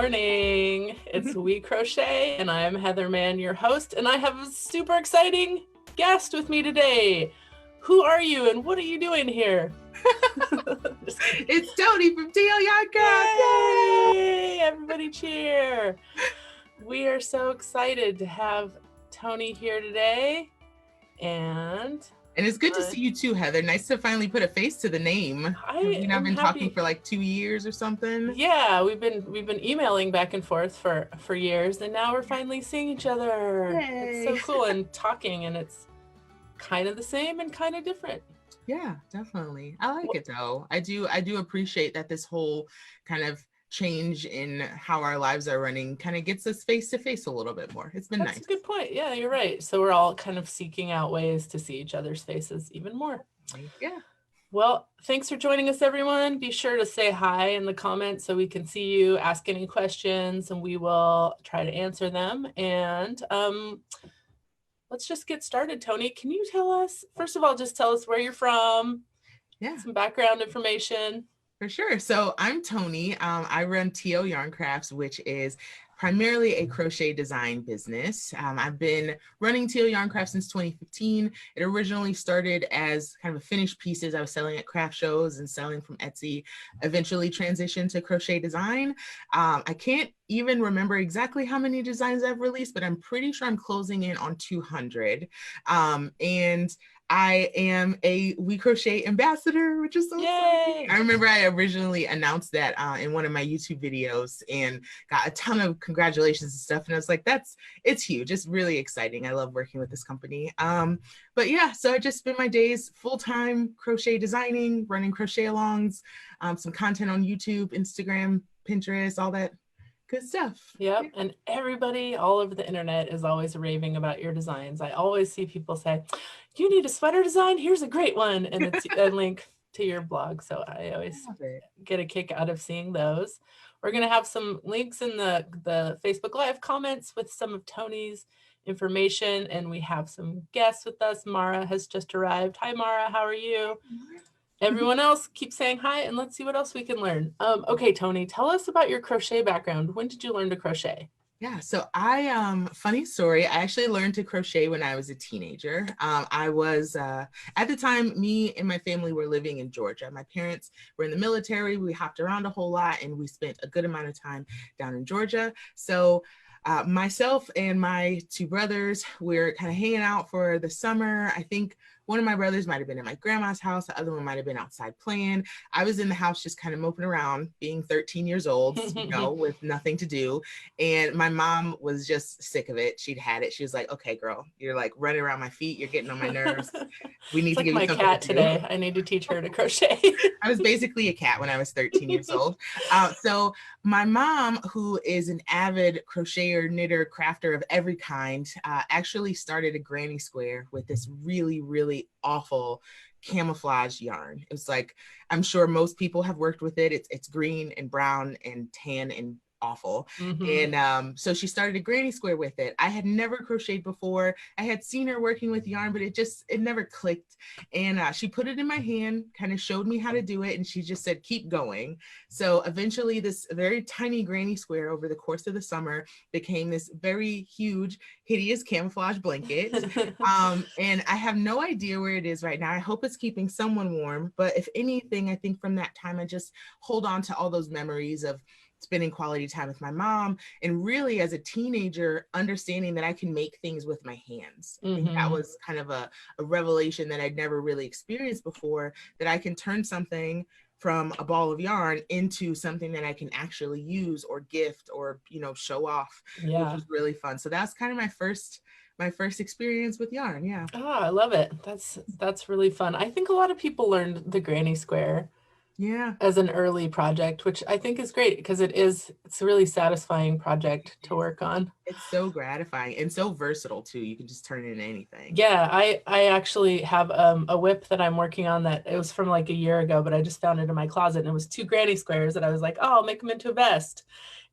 morning. It's WeCrochet, and I'm Heather Mann, your host, and I have a super exciting guest with me today. Who are you and what are you doing here? It's Toni from TL Yarn Crafts. Yay! Everybody cheer. We are so excited to have Toni here today. And it's good to see you too, Heather. Nice to finally put a face to the name. We've been talking for like 2 years or something. Yeah, we've been emailing back and forth for years, and now we're finally seeing each other. Yay. It's so cool, and talking, and it's kind of the same and kind of different. Yeah, definitely. I like it though. I do appreciate that this whole kind of change in how our lives are running kind of gets us face to face a little bit more. It's been nice. That's a good point. Yeah, you're right. So we're all kind of seeking out ways to see each other's faces even more. Yeah. Well, thanks for joining us, everyone. Be sure to say hi in the comments so we can see you, ask any questions, and we will try to answer them. And let's just get started. Toni, can you tell us, first of all, just tell us where you're from? Yeah. Some background information. For sure. So I'm Toni. I run TL Yarn Crafts, which is primarily a crochet design business. I've been running TL Yarn Crafts since 2015. It originally started as kind of finished pieces I was selling at craft shows and selling from Etsy, eventually transitioned to crochet design. I can't even remember exactly how many designs I've released, but I'm pretty sure I'm closing in on 200. And I am a WeCrochet ambassador, which is so exciting. I remember I originally announced that in one of my YouTube videos and got a ton of congratulations and stuff. And I was like, it's huge. It's really exciting. I love working with this company. But yeah, so I just spend my days full-time crochet designing, running crochet alongs, some content on YouTube, Instagram, Pinterest, all that good stuff. Yep. And everybody all over the internet is always raving about your designs. I always see people say, you need a sweater design? Here's a great one. And it's a link to your blog. So I always get a kick out of seeing those. We're going to have some links in the Facebook Live comments with some of Toni's information. And we have some guests with us. Mara has just arrived. Hi, Mara. How are you? Everyone else, keep saying hi, and let's see what else we can learn. Okay, Toni, tell us about your crochet background. When did you learn to crochet? Yeah, so funny story, I actually learned to crochet when I was a teenager. I was, at the time, me and my family were living in Georgia. My parents were in the military. We hopped around a whole lot, and we spent a good amount of time down in Georgia. So myself and my two brothers, we're kind of hanging out for the summer. I think one of my brothers might have been at my grandma's house. The other one might have been outside playing. I was in the house just kind of moping around, being 13 years old, with nothing to do. And my mom was just sick of it. She'd had it. She was like, okay, girl, you're like running around my feet. You're getting on my nerves. We need to give you something. My cat today. I need to teach her to crochet. I was basically a cat when I was 13 years old. So my mom, who is an avid crocheter, knitter, crafter of every kind, actually started a granny square with this really, really awful camouflage yarn. It was like, I'm sure most people have worked with it. It's green and brown and tan and awful. And so she started a granny square with it. I had never crocheted before. I had seen her working with yarn, but it never clicked. And she put it in my hand, kind of showed me how to do it. And she just said, keep going. So eventually this very tiny granny square over the course of the summer became this very huge, hideous camouflage blanket. And I have no idea where it is right now. I hope it's keeping someone warm. But if anything, I think from that time, I just hold on to all those memories of spending quality time with my mom, and really as a teenager, understanding that I can make things with my hands. I think that was kind of a revelation that I'd never really experienced before, that I can turn something from a ball of yarn into something that I can actually use or gift or, show off, which was really fun. So that's kind of my first experience with yarn. Yeah. Oh, I love it. That's really fun. I think a lot of people learned the granny square as an early project, which I think is great because it's a really satisfying project to work on. It's so gratifying and so versatile too. You can just turn it into anything. Yeah, I actually have a whip that I'm working on that it was from like a year ago, but I just found it in my closet, and it was 2 granny squares that I was like, oh, I'll make them into a vest.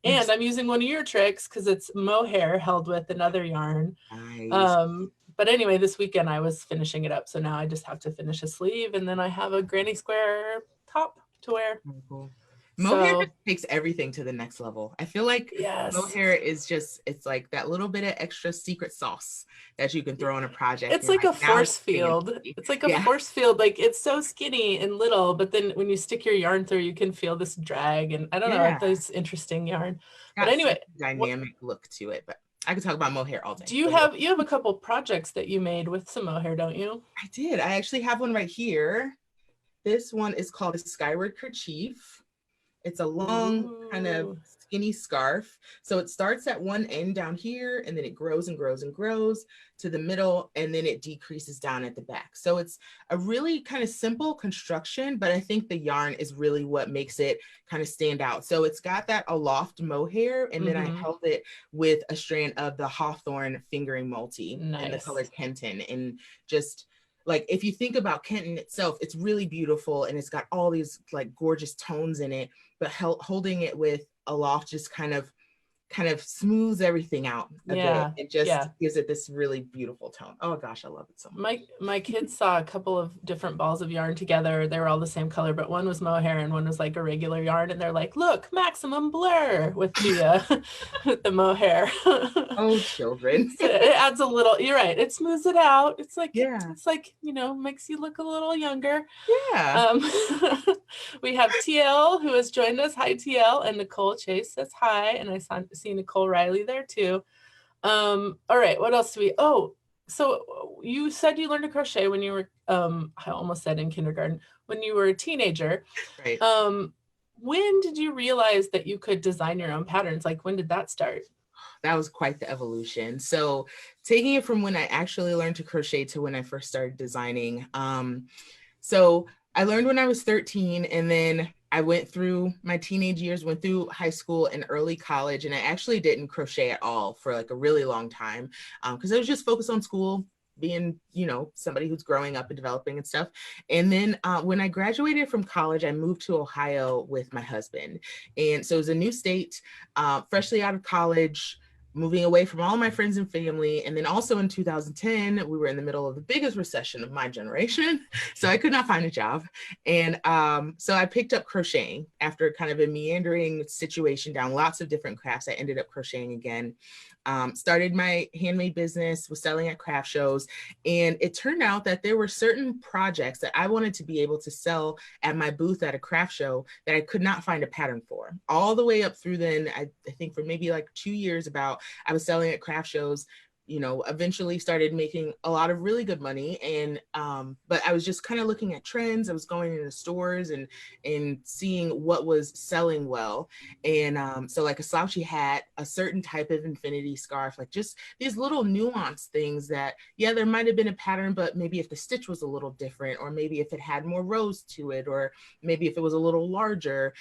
And I'm using one of your tricks because it's mohair held with another yarn. Nice. But anyway, this weekend I was finishing it up. So now I just have to finish a sleeve, and then I have a granny square top to wear. Cool. Mohair So just takes everything to the next level. I feel like yes, mohair is just, it's like that little bit of extra secret sauce that you can throw on a project. it's You're like like, a now it's force field. fancy. It's like a Yeah. force field. Like it's so skinny and little, but then when you stick your yarn through, you can feel this drag. And I don't know, Yeah. it's interesting yarn. It's But got such anyway, a what dynamic look to it, but I could talk about mohair all day. do you have? You have a couple projects that you made with some mohair, don't you? I did. I actually have one right here. This one is called a Skyward Kerchief. It's a long kind of Ooh. skinny scarf. So it starts at one end down here, and then it grows and grows and grows to the middle, and then it decreases down at the back. So it's a really kind of simple construction, but I think the yarn is really what makes it kind of stand out. So it's got that aloft mohair, and then I held it with a strand of the Hawthorne fingering multi in the color Nice. Kenton, and just like if you think about Kenton itself, it's really beautiful and it's got all these like gorgeous tones in it, but holding it with aloft just kind of smooths everything out a bit. It just gives it this really beautiful tone. Oh gosh, I love it so much. My kids saw a couple of different balls of yarn together. They were all the same color, but one was mohair and one was like a regular yarn. And they're like, "Look, maximum blur with the with the mohair." Oh, children! So it adds a little. You're right. It smooths it out. It's like makes you look a little younger. Yeah. We have TL who has joined us. Hi TL, and Nicole Chase says hi, and I see Nicole Riley there too. All right, what else do we? Oh, so you said you learned to crochet when you were I almost said in kindergarten, when you were a teenager. Right. When did you realize that you could design your own patterns? Like when did that start? That was quite the evolution. So taking it from when I actually learned to crochet to when I first started designing. So I learned when I was 13, and then I went through my teenage years, went through high school and early college, and I actually didn't crochet at all for like a really long time because I was just focused on school, being, somebody who's growing up and developing and stuff. And then when I graduated from college, I moved to Ohio with my husband. And so it was a new state, freshly out of college, moving away from all my friends and family. And then also in 2010, we were in the middle of the biggest recession of my generation. So I could not find a job. And so I picked up crocheting after kind of a meandering situation down lots of different crafts. I ended up crocheting again. Started my handmade business, was selling at craft shows. And it turned out that there were certain projects that I wanted to be able to sell at my booth at a craft show that I could not find a pattern for. All the way up through then, I think for maybe like 2 years I was selling at craft shows, eventually started making a lot of really good money. And, but I was just kind of looking at trends. I was going into stores and seeing what was selling well. And so like a slouchy hat, a certain type of infinity scarf, like just these little nuanced things that, yeah, there might've been a pattern, but maybe if the stitch was a little different, or maybe if it had more rows to it, or maybe if it was a little larger,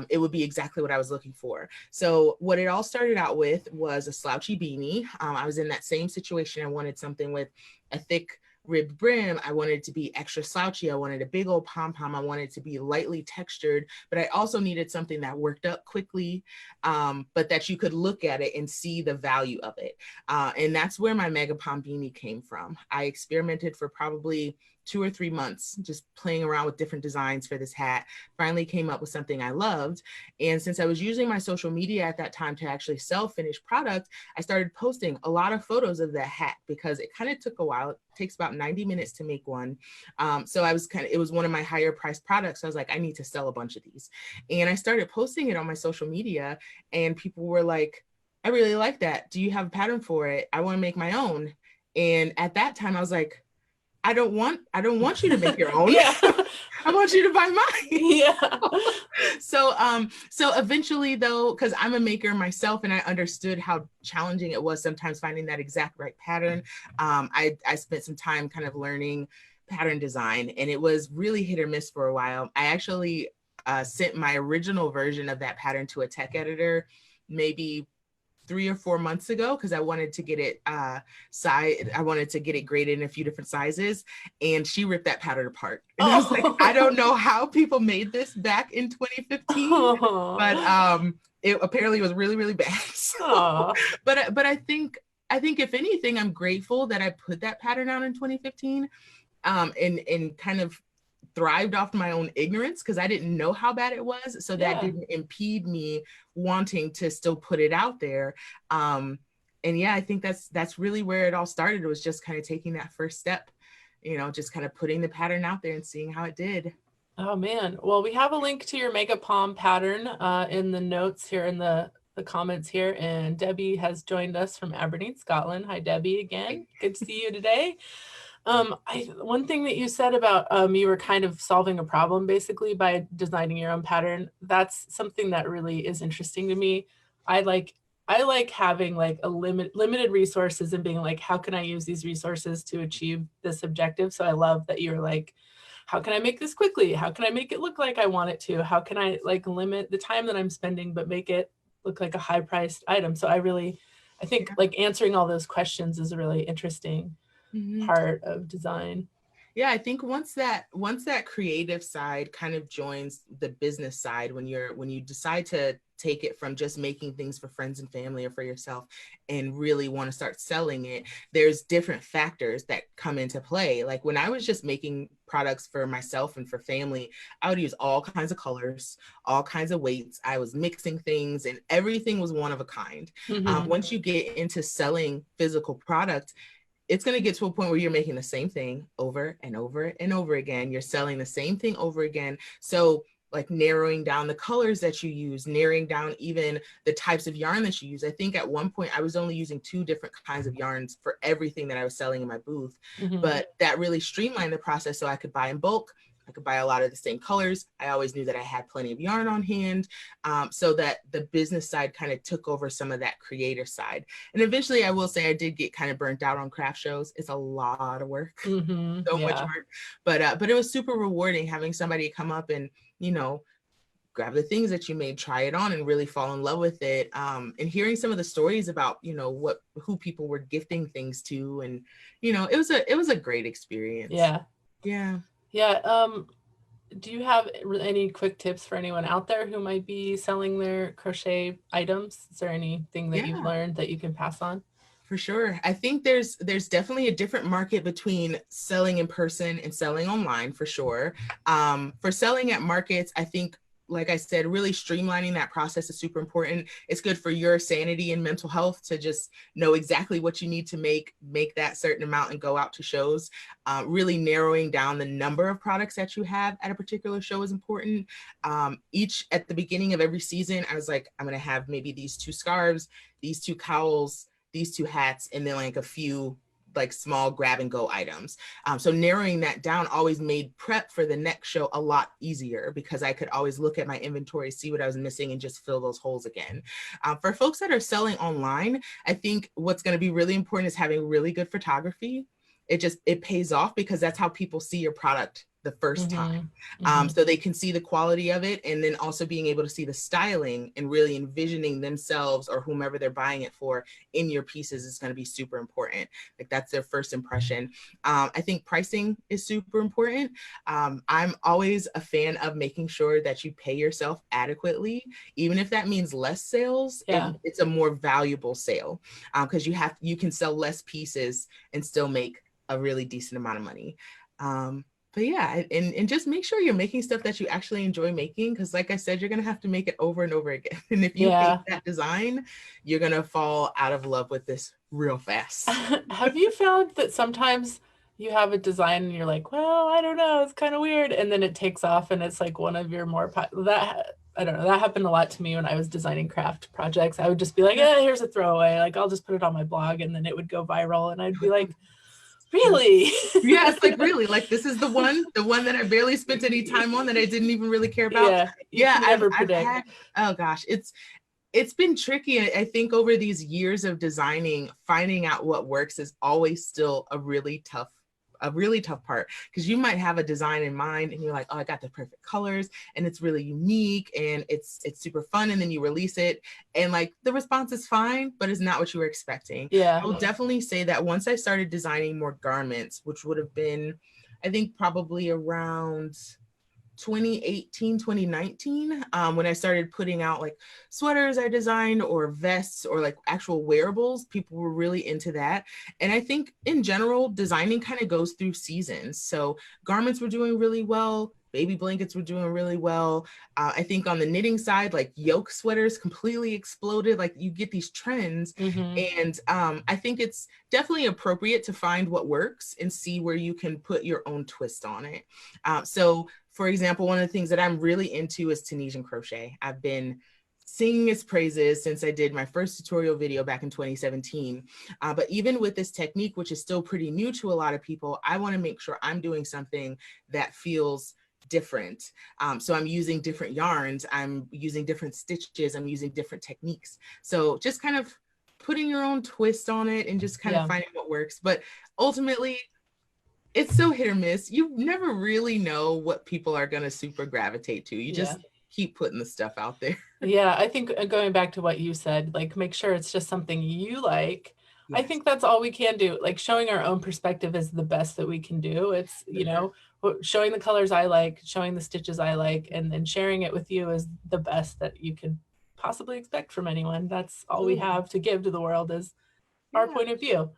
it would be exactly what I was looking for. So what it all started out with was a slouchy beanie. I was in that same situation. I wanted something with a thick ribbed brim. I wanted it to be extra slouchy. I wanted a big old pom-pom. I wanted it to be lightly textured, but I also needed something that worked up quickly, but that you could look at it and see the value of it. And that's where my Mega Pom beanie came from. I experimented for probably 2 or 3 months, just playing around with different designs for this hat, finally came up with something I loved. And since I was using my social media at that time to actually sell finished product, I started posting a lot of photos of that hat because it kind of took a while. It takes about 90 minutes to make one. So it was one of my higher priced products. So I was like, I need to sell a bunch of these. And I started posting it on my social media, and people were like, I really like that. Do you have a pattern for it? I want to make my own. And at that time I was like, I don't want you to make your own. Yeah. I want you to buy mine. Yeah. So eventually though, because I'm a maker myself and I understood how challenging it was sometimes finding that exact right pattern, I spent some time kind of learning pattern design, and it was really hit or miss for a while. I actually sent my original version of that pattern to a tech editor maybe 3 or 4 months ago because I wanted to get it graded in a few different sizes, and she ripped that pattern apart. And I was like, I don't know how people made this back in 2015, but it apparently was really, really bad. So, but I think if anything, I'm grateful that I put that pattern out in 2015, and kind of thrived off my own ignorance because I didn't know how bad it was. So that didn't impede me wanting to still put it out there. And yeah, I think that's really where it all started. It was just kind of taking that first step, you know, just kind of putting the pattern out there and seeing how it did. Oh man. Well, we have a link to your Mega Palm pattern in the notes here in the comments here. And Debbie has joined us from Aberdeen, Scotland. Hi, Debbie, again. Good to see you today. One thing that you said about you were kind of solving a problem basically by designing your own pattern. That's something that really is interesting to me. I like having like a limited resources and being like, how can I use these resources to achieve this objective? So I love that you're like, how can I make this quickly? How can I make it look like I want it to? How can I like limit the time that I'm spending, but make it look like a high priced item? So I think like answering all those questions is a really interesting part of design. Yeah, I think once that creative side kind of joins the business side, when you decide to take it from just making things for friends and family or for yourself and really want to start selling it, there's different factors that come into play. Like when I was just making products for myself and for family, I would use all kinds of colors, all kinds of weights. I was mixing things and everything was one of a kind. Once you get into selling physical product, it's going to get to a point where you're making the same thing over and over and over again. You're selling the same thing over again. So like narrowing down the colors that you use, narrowing down even the types of yarn that you use. I think at one point I was only using 2 different kinds of yarns for everything that I was selling in my booth. But that really streamlined the process so I could buy in bulk. I could buy a lot of the same colors. I always knew that I had plenty of yarn on hand, so that the business side kind of took over some of that creator side. And eventually I will say I did get kind of burnt out on craft shows. It's a lot of work, so much work, but it was super rewarding having somebody come up and, you know, grab the things that you made, try it on and really fall in love with it. And hearing some of the stories about, you know, who people were gifting things to, and, you know, it was a great experience. Yeah. Do you have any quick tips for anyone out there who might be selling their crochet items? Is there anything that you've learned that you can pass on? For sure. I think there's definitely a different market between selling in person and selling online, for sure. For selling at markets, I think, like I said, really streamlining that process is super important. It's good for your sanity and mental health to just know exactly what you need to make that certain amount and go out to shows. Really narrowing down the number of products that you have at a particular show is important. At the beginning of every season, I was like, I'm going to have maybe these 2 scarves, these 2 cowls, these 2 hats, and then like a few like small grab and go items. So narrowing that down always made prep for the next show a lot easier because I could always look at my inventory, see what I was missing, and just fill those holes again. For folks that are selling online, I think what's going to be really important is having really good photography. It pays off because that's how people see your product the first time. So they can see the quality of it, and then also being able to see the styling and really envisioning themselves or whomever they're buying it for in your pieces is going to be super important. Like that's their first impression. I think pricing is super important. I'm always a fan of making sure that you pay yourself adequately, even if that means less sales. It's a more valuable sale because you can sell less pieces and still make a really decent amount of money. But yeah, and just make sure you're making stuff that you actually enjoy making, because like I said, you're gonna have to make it over and over again. And if you hate that design, you're gonna fall out of love with this real fast. Have you found that sometimes you have a design and you're like, well, I don't know, it's kind of weird, and then it takes off and it's like one of your more I don't know, that happened a lot to me when I was designing craft projects. I would just be like, here's a throwaway, like I'll just put it on my blog, and then it would go viral and I'd be like, really? Yeah, it's like, really, like this is the one that I barely spent any time on, that I didn't even really care about. I've had, oh gosh, it's been tricky. I think over these years of designing, finding out what works is always still a really tough part, because you might have a design in mind and you're like, oh, I got the perfect colors and it's really unique and it's super fun, and then you release it and like the response is fine, but it's not what you were expecting. I will definitely say that once I started designing more garments, which would have been, I think, probably around 2018, 2019, when I started putting out like sweaters I designed or vests or like actual wearables. People were really into that. And I think in general, designing kind of goes through seasons. So garments were doing really well. Baby blankets were doing really well. I think on the knitting side, like yoke sweaters completely exploded. Like you get these trends. And I think it's definitely appropriate to find what works and see where you can put your own twist on it. So for example, one of the things that I'm really into is Tunisian crochet. I've been singing its praises since I did my first tutorial video back in 2017. But even with this technique, which is still pretty new to a lot of people, I want to make sure I'm doing something that feels different. So I'm using different yarns, I'm using different stitches, I'm using different techniques. So just kind of putting your own twist on it and just kind of finding what works. But ultimately, it's so hit or miss. You never really know what people are going to super gravitate to. You just keep putting the stuff out there. Yeah, I think going back to what you said, like make sure it's just something you like. Yes. I think that's all we can do. Like showing our own perspective is the best that we can do. It's, you know, showing the colors I like, showing the stitches I like, and then sharing it with you is the best that you could possibly expect from anyone. That's all we have to give to the world is our point of view.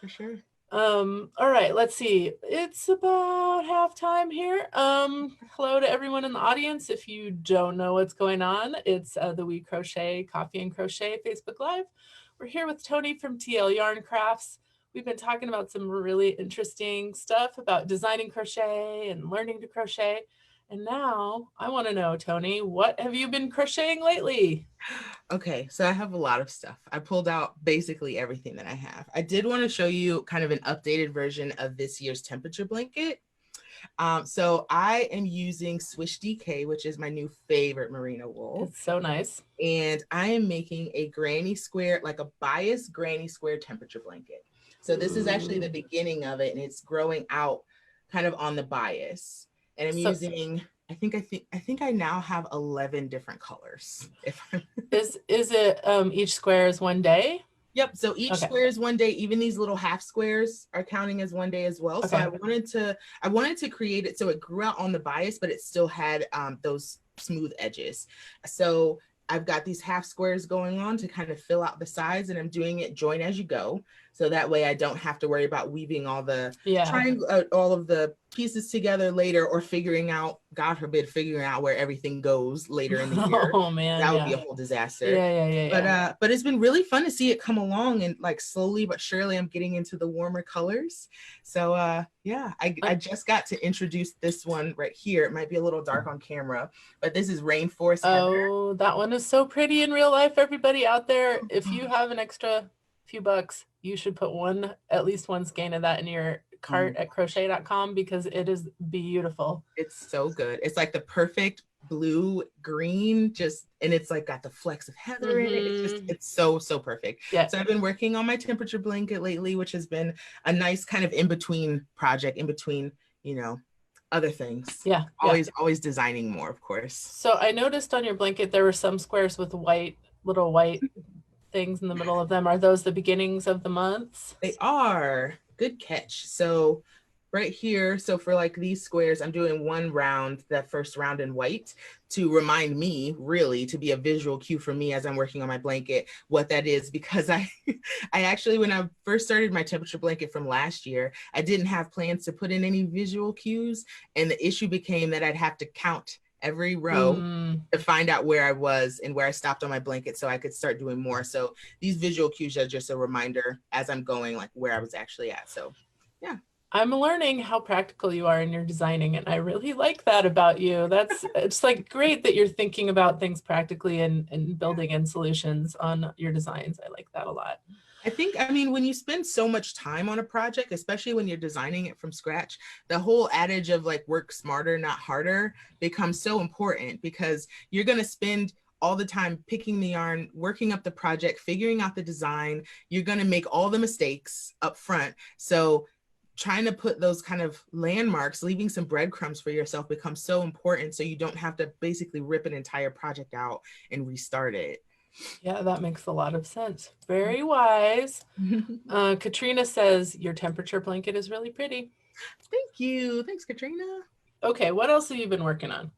For sure. All right, let's see. It's about halftime here. Hello to everyone in the audience. If you don't know what's going on, it's the WeCrochet Coffee and Crochet Facebook Live. We're here with Toni from TL Yarn Crafts. We've been talking about some really interesting stuff about designing crochet and learning to crochet. And now I want to know, Toni, what have you been crocheting lately? Okay, so I have a lot of stuff. I pulled out basically everything that I have. I did want to show you kind of an updated version of this year's temperature blanket. So I am using Swish DK, which is my new favorite merino wool. It's so nice. And I am making a granny square, like a bias granny square temperature blanket. So this is actually the beginning of it, and it's growing out kind of on the bias. And I'm using, I think I now have 11 different colors. Is it each square is one day? Yep. So each square is one day. Even these little half squares are counting as one day as well. So I wanted to create it so it grew out on the bias, but it still had those smooth edges. So I've got these half squares going on to kind of fill out the sides, and I'm doing it join as you go. So that way I don't have to worry about weaving all the all of the pieces together later, or figuring out, God forbid, figuring out where everything goes later in the year. Oh man, that would be a whole disaster. But it's been really fun to see it come along, and like slowly but surely I'm getting into the warmer colors. So I just got to introduce this one right here. It might be a little dark on camera, but this is Rainforest Heather. Oh, that one is so pretty in real life. Everybody out there, if you have an extra few bucks, you should put at least one skein of that in your cart at crochet.com, because it is beautiful. It's so good. It's like the perfect blue green, and it's like got the flecks of heather in it. It's so perfect. So I've been working on my temperature blanket lately, which has been a nice kind of in-between project, in between, other things. Always designing more, of course. So I noticed on your blanket there were some squares with little white things in the middle of them. Are those the beginnings of the months? They are. Good catch. So right here, so for like these squares, I'm doing one round, that first round in white, to remind me, really, to be a visual cue for me as I'm working on my blanket, what that is. Because I actually, when I first started my temperature blanket from last year, I didn't have plans to put in any visual cues. And the issue became that I'd have to count every row to find out where I was and where I stopped on my blanket, so I could start doing more. So these visual cues are just a reminder as I'm going, like where I was actually at. So yeah. I'm learning how practical you are in your designing, and I really like that about you. It's like great that you're thinking about things practically and building in solutions on your designs. I like that a lot. I mean, when you spend so much time on a project, especially when you're designing it from scratch, the whole adage of like work smarter, not harder becomes so important, because you're going to spend all the time picking the yarn, working up the project, figuring out the design. You're going to make all the mistakes up front. So trying to put those kind of landmarks, leaving some breadcrumbs for yourself, becomes so important, so you don't have to basically rip an entire project out and restart it. Yeah, that makes a lot of sense. Very wise. Katrina says your temperature blanket is really pretty. Thank you. Thanks, Katrina. Okay, what else have you been working on?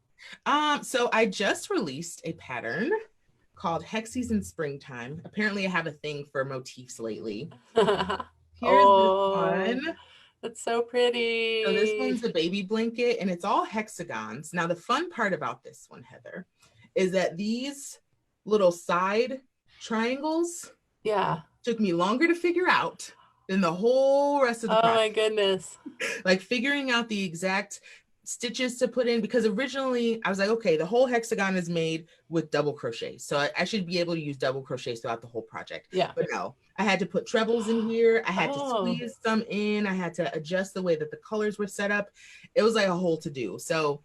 So I just released a pattern called Hexagon Springtime. Apparently I have a thing for motifs lately. Here's this Oh, one. that's so So this pretty. one's a baby blanket and it's all hexagons. Now the fun part about this one, Heather, is that these little side triangles Yeah. took me longer to figure out than the whole rest of the Oh project. my goodness. Like figuring out the exact stitches to put in, because originally I was like, okay, the whole hexagon is made with double crochet, so I should be able to use double crochet throughout the whole project. Yeah. But no, I had to put trebles in here, I had to Oh. squeeze some in, I had to adjust the way that the colors were set up. It was like a whole to do. So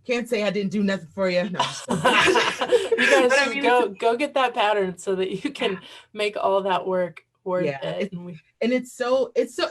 can't say I didn't do nothing for you. No, You guys should go get that pattern so that you can make all that work worth it. And it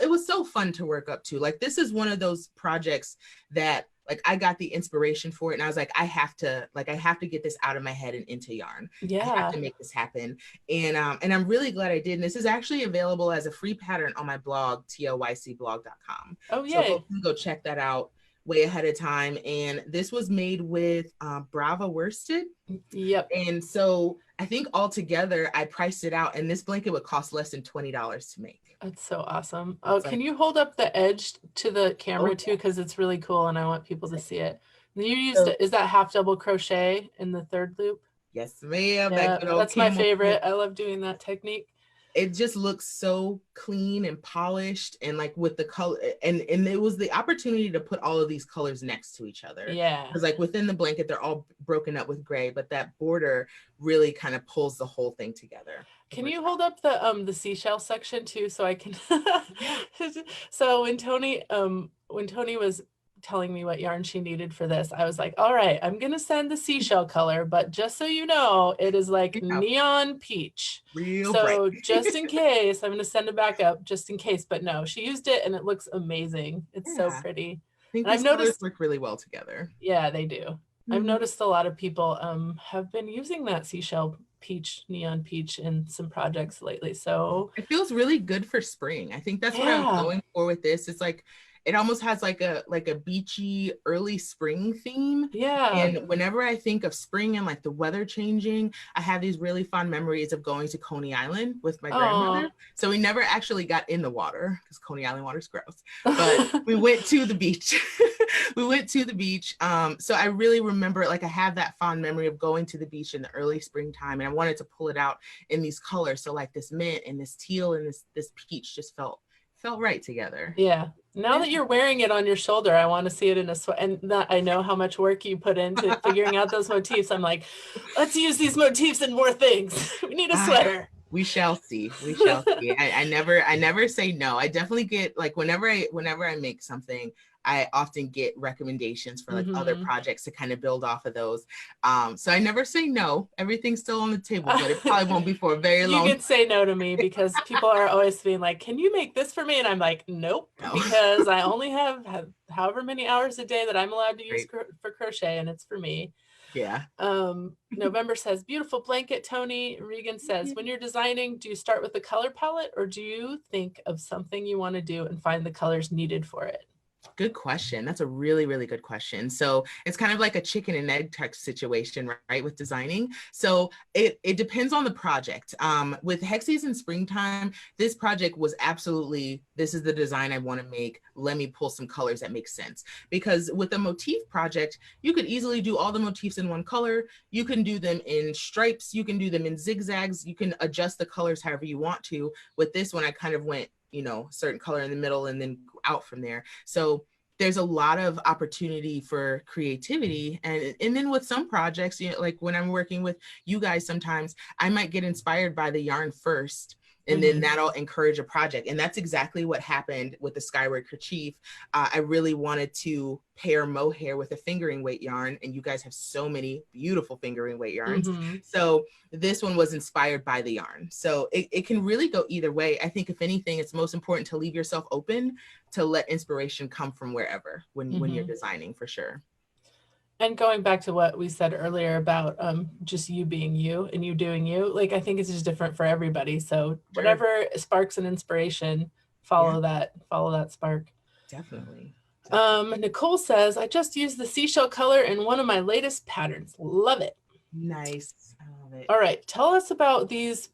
was so fun to work up to. Like this is one of those projects that like I got the inspiration for it and I was like, I have to get this out of my head and into yarn. Yeah. I have to make this happen. And I'm really glad I did. And this is actually available as a free pattern on my blog, toycblog.com. Oh, yeah. So folks can go check that out way ahead of time. And this was made with Brava worsted. Yep. And so I think altogether I priced it out and this blanket would cost less than $20 to make. That's so awesome. Oh, can you hold up the edge to the camera too? Because it's really cool and I want people to see it. You used is that half double crochet in the third loop? Yes, ma'am. Yeah, that's my favorite. I love doing that technique. It just looks so clean and polished and like with the color and it was the opportunity to put all of these colors next to each other. Yeah. Because like within the blanket, they're all broken up with gray, but that border really kind of pulls the whole thing together. Can you hold up the seashell section too so I can so when Toni was telling me what yarn she needed for this, I was like, all right, I'm gonna send the seashell color, but just so you know, it is like neon peach. Real so bright. Just in case, I'm gonna send it back up just in case. But no, she used it and it looks amazing. It's so pretty. I think these colors work really well together. Yeah, they do. I've noticed a lot of people have been using that seashell peach, neon peach in some projects lately. So it feels really good for spring. I think that's what I was going for with this. It's like it almost has like a beachy early spring theme. Yeah. And whenever I think of spring and like the weather changing, I have these really fond memories of going to Coney Island with my grandmother. So we never actually got in the water because Coney Island water is gross, but we went to the beach. So I really remember, like I have that fond memory of going to the beach in the early springtime and I wanted to pull it out in these colors. So like this mint and this teal and this peach just felt right together. Yeah. Now that you're wearing it on your shoulder, I want to see it in a sweat. And I know how much work you put into figuring out those motifs. I'm like, let's use these motifs in more things. We need a sweater. We shall see. We shall see. I never say no. I definitely get like whenever I make something, I often get recommendations for like other projects to kind of build off of those. So I never say no. Everything's still on the table, but it probably won't be for a very long time. You can say no to me because people are always being like, can you make this for me? And I'm like, nope, because I only have however many hours a day that I'm allowed to use for crochet and it's for me. Yeah. November says, beautiful blanket, Toni. Regan says, when you're designing, do you start with the color palette or do you think of something you want to do and find the colors needed for it? Good question. That's a really, really good question. So it's kind of like a chicken and egg type situation, right? With designing. So it depends on the project. With Hexagon Springtime, this project was absolutely, this is the design I want to make. Let me pull some colors that make sense. Because with a motif project, you could easily do all the motifs in one color. You can do them in stripes. You can do them in zigzags. You can adjust the colors however you want to. With this one, I kind of went, certain color in the middle and then out from there. So there's a lot of opportunity for creativity. And then with some projects, like when I'm working with you guys, sometimes I might get inspired by the yarn first, and then that'll encourage a project. And that's exactly what happened with the Skyward Kerchief. I really wanted to pair mohair with a fingering weight yarn, and you guys have so many beautiful fingering weight yarns. So this one was inspired by the yarn. So it can really go either way. I think if anything, it's most important to leave yourself open to let inspiration come from wherever when you're designing, for sure. And going back to what we said earlier about just you being you and you doing you, like I think it's just different for everybody. So whatever sparks an inspiration, follow that spark. Definitely. Nicole says, I just used the seashell color in one of my latest patterns. Love it. Nice. I love it. All right. Tell us about these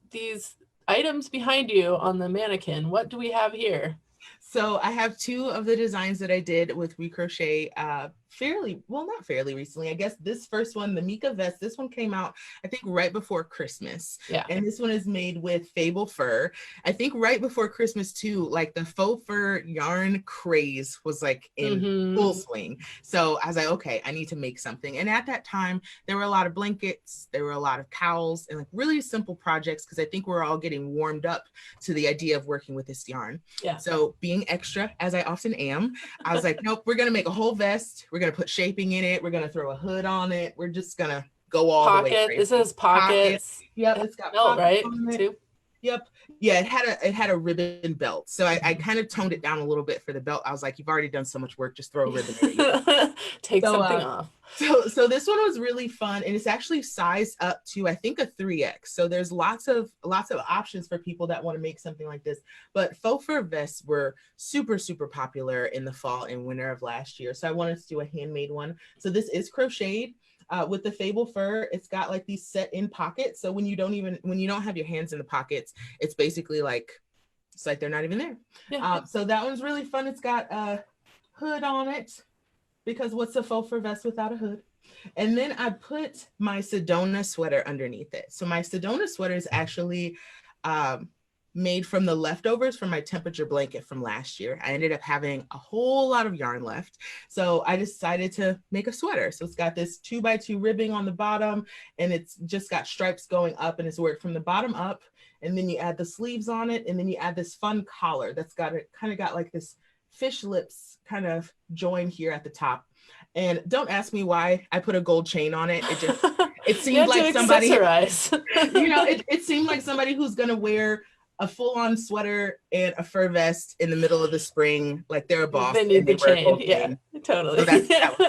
items behind you on the mannequin. What do we have here? So I have two of the designs that I did with WeCrochet not fairly recently. I guess this first one, the Mika vest, this one came out, I think, right before Christmas. Yeah. And this one is made with Fable fur. I think right before Christmas too, like the faux fur yarn craze was like in full swing. So I was like, okay, I need to make something. And at that time, there were a lot of blankets, there were a lot of cowls, and like really simple projects, because I think we're all getting warmed up to the idea of working with this yarn. Yeah. So being extra, as I often am, I was like, nope, we're gonna make a whole vest. We're gonna put shaping in it. We're gonna throw a hood on it. We're just gonna go all the way crazy. It says pockets. Yep, it's got belt, right? On it. Too. Yep. Yeah, it had a ribbon belt. So I kind of toned it down a little bit for the belt. I was like, you've already done so much work, just throw a ribbon in it. Take something off. So this one was really fun, and it's actually sized up to, I think, a 3X. So there's lots of options for people that want to make something like this. But faux fur vests were super, super popular in the fall and winter of last year. So I wanted to do a handmade one. So this is crocheted. With the Fable fur, it's got like these set in pockets. So when you don't have your hands in the pockets, it's basically like, it's like they're not even there. Yeah. So that one's really fun. It's got a hood on it, because what's a faux fur vest without a hood? And then I put my Sedona sweater underneath it. So my Sedona sweater is actually made from the leftovers from my temperature blanket from last year. I ended up having a whole lot of yarn left. So I decided to make a sweater. So it's got this 2x2 ribbing on the bottom, and it's just got stripes going up, and it's worked from the bottom up. And then you add the sleeves on it, and then you add this fun collar that's got like this fish lips kind of join here at the top. And don't ask me why I put a gold chain on it. It seemed like somebody, it seemed like somebody who's gonna wear a full-on sweater and a fur vest in the middle of the spring, like they're a boss. They need the chain. Yeah, totally. So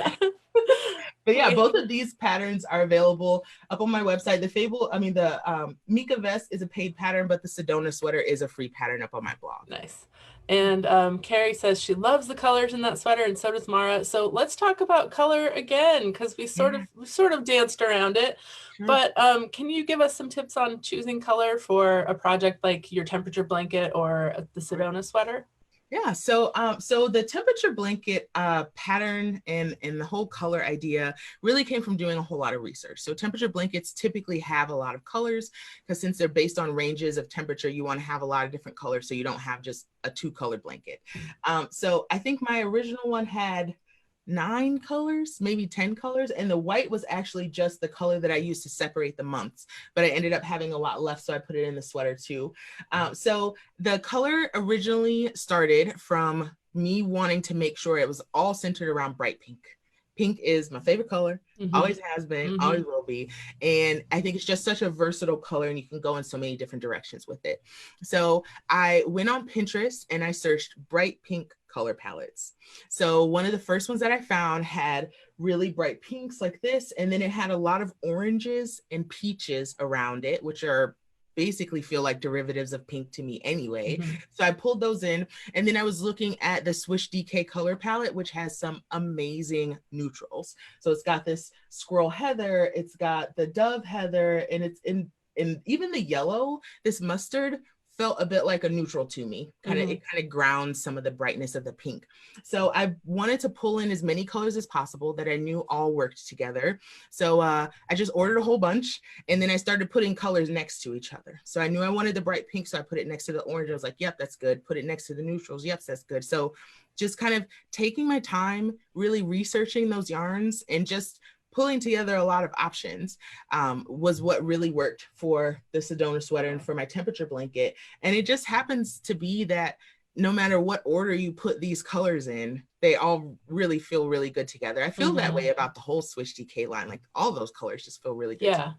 but yeah, both of these patterns are available up on my website. The Mika vest is a paid pattern, but the Sedona sweater is a free pattern up on my blog. Nice. And Carrie says she loves the colors in that sweater, and so does Mara. So let's talk about color again, because we sort of danced around it. Sure. But can you give us some tips on choosing color for a project like your temperature blanket or the Sedona sweater? Yeah, so the temperature blanket pattern and the whole color idea really came from doing a whole lot of research. So temperature blankets typically have a lot of colors, because since they're based on ranges of temperature, you want to have a lot of different colors, so you don't have just a 2-color blanket. So I think my original one had 9 colors, maybe 10 colors, and the white was actually just the color that I used to separate the months, but I ended up having a lot left, so I put it in the sweater too. So the color originally started from me wanting to make sure it was all centered around bright pink. Pink is my favorite color, always has been, always will be. And I think it's just such a versatile color, and you can go in so many different directions with it. So I went on Pinterest and I searched bright pink color palettes. So one of the first ones that I found had really bright pinks like this, and then it had a lot of oranges and peaches around it, which are basically feel like derivatives of pink to me anyway. So I pulled those in, and then I was looking at the Swish DK color palette, which has some amazing neutrals. So it's got this squirrel heather, it's got the dove heather, and it's in even the yellow, this mustard felt a bit like a neutral to me. It kind of grounds some of the brightness of the pink. So I wanted to pull in as many colors as possible that I knew all worked together. So I just ordered a whole bunch, and then I started putting colors next to each other. So I knew I wanted the bright pink, so I put it next to the orange. I was like, yep, that's good. Put it next to the neutrals. Yep, that's good. So just kind of taking my time, really researching those yarns, and just pulling together a lot of options was what really worked for the Sedona sweater and for my temperature blanket. And it just happens to be that no matter what order you put these colors in, they all really feel really good together. I feel that way about the whole Swish DK line. Like all those colors just feel really good together.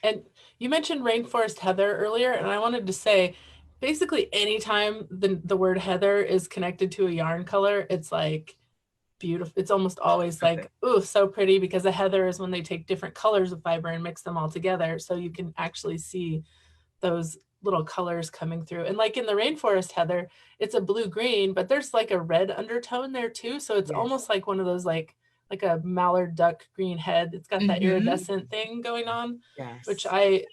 And you mentioned rainforest heather earlier, and I wanted to say, basically anytime the word heather is connected to a yarn color, it's like beautiful. It's almost always like, ooh, so pretty, because a heather is when they take different colors of fiber and mix them all together. So you can actually see those little colors coming through. And like in the rainforest heather, it's a blue-green, but there's like a red undertone there too. So it's almost like one of those like a mallard duck green head. It's got that iridescent thing going on, which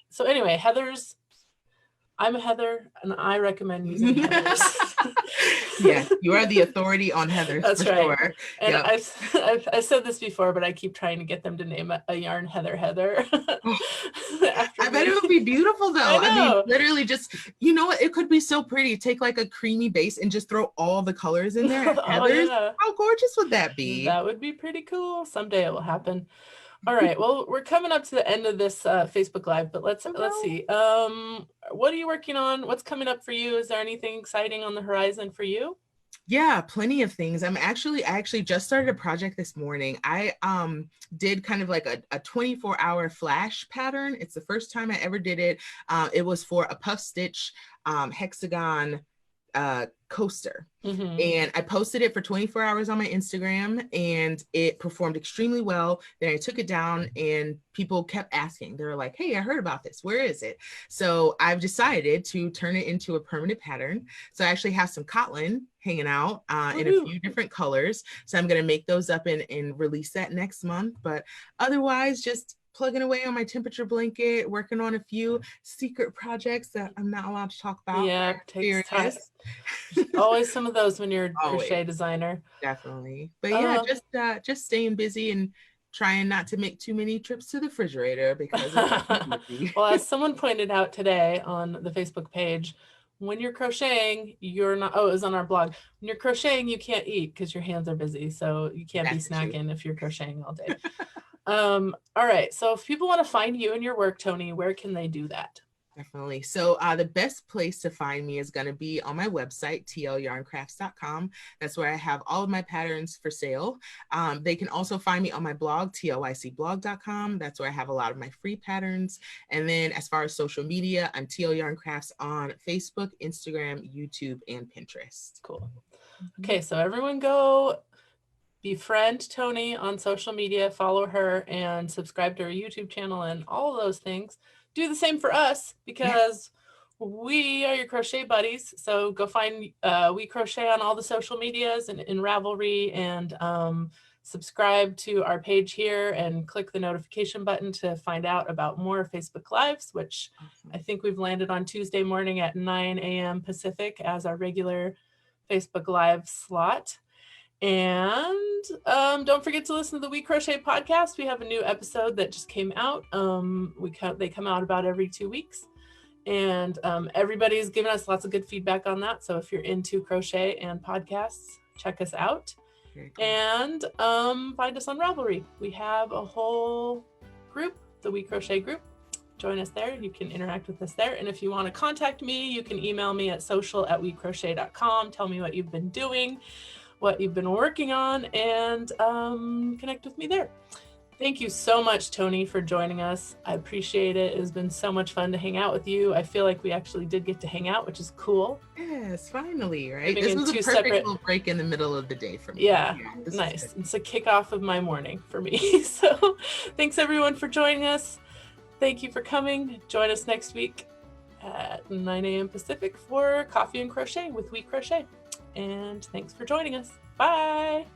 so anyway, heathers, I'm a heather and I recommend using heathers. Yes, you are the authority on heathers. That's for right. Sure. And I've said this before, but I keep trying to get them to name a yarn Heather. I bet it would be beautiful though. I mean, literally just, you know what, it could be so pretty. Take like a creamy base and just throw all the colors in there. Heathers. Yeah. How gorgeous would that be? That would be pretty cool. Someday it will happen. All right. Well, we're coming up to the end of this Facebook Live, but let's see. What are you working on? What's coming up for you? Is there anything exciting on the horizon for you? Yeah, plenty of things. I actually just started a project this morning. I did kind of like a 24-hour flash pattern. It's the first time I ever did it. It was for a puff stitch hexagon coaster. And I posted it for 24 hours on my Instagram and it performed extremely well. Then I took it down and people kept asking. They were like, hey, I heard about this. Where is it? So I've decided to turn it into a permanent pattern. So I actually have some Kotlin hanging out in a few different colors. So I'm going to make those up and release that next month. But otherwise, just plugging away on my temperature blanket, working on a few secret projects that I'm not allowed to talk about. Yeah, it takes time. Always some of those when you're a crochet designer. Definitely. But yeah, just staying busy and trying not to make too many trips to the refrigerator because well, as someone pointed out today on the Facebook page, when you're crocheting, you're not, it was on our blog. When you're crocheting, you can't eat because your hands are busy. So you can't be snacking if you're crocheting all day. All right. So if people want to find you and your work, Toni, where can they do that? Definitely. So the best place to find me is going to be on my website, tlyarncrafts.com. That's where I have all of my patterns for sale. They can also find me on my blog, tlycblog.com. That's where I have a lot of my free patterns. And then as far as social media, I'm TL Yarn Crafts on Facebook, Instagram, YouTube, and Pinterest. Cool. Okay. So everyone go befriend Toni on social media, follow her, and subscribe to her YouTube channel and all of those things. Do the same for us because we are your crochet buddies. So go find WeCrochet on all the social medias and in Ravelry, and subscribe to our page here and click the notification button to find out about more Facebook Lives, which I think we've landed on Tuesday morning at 9 a.m. Pacific as our regular Facebook Live slot. And don't forget to listen to the WeCrochet podcast. We have a new episode that just came out. They come out about every 2 weeks, and everybody's given us lots of good feedback on that. So if you're into crochet and podcasts, check us out. Cool. And find us on Ravelry. We have a whole group, the WeCrochet group. Join us there. You can interact with us there. And if you want to contact me, you can email me at social@wecrochet.com. Tell me what you've been doing, what you've been working on, and connect with me there. Thank you so much, Toni, for joining us. I appreciate it. It has been so much fun to hang out with you. I feel like we actually did get to hang out, which is cool. Yes, finally, right? This was a perfect little break in the middle of the day for me. Yeah, nice. It's a kickoff of my morning for me. So thanks everyone for joining us. Thank you for coming. Join us next week at 9 a.m. Pacific for Coffee and Crochet with WeCrochet. And thanks for joining us. Bye.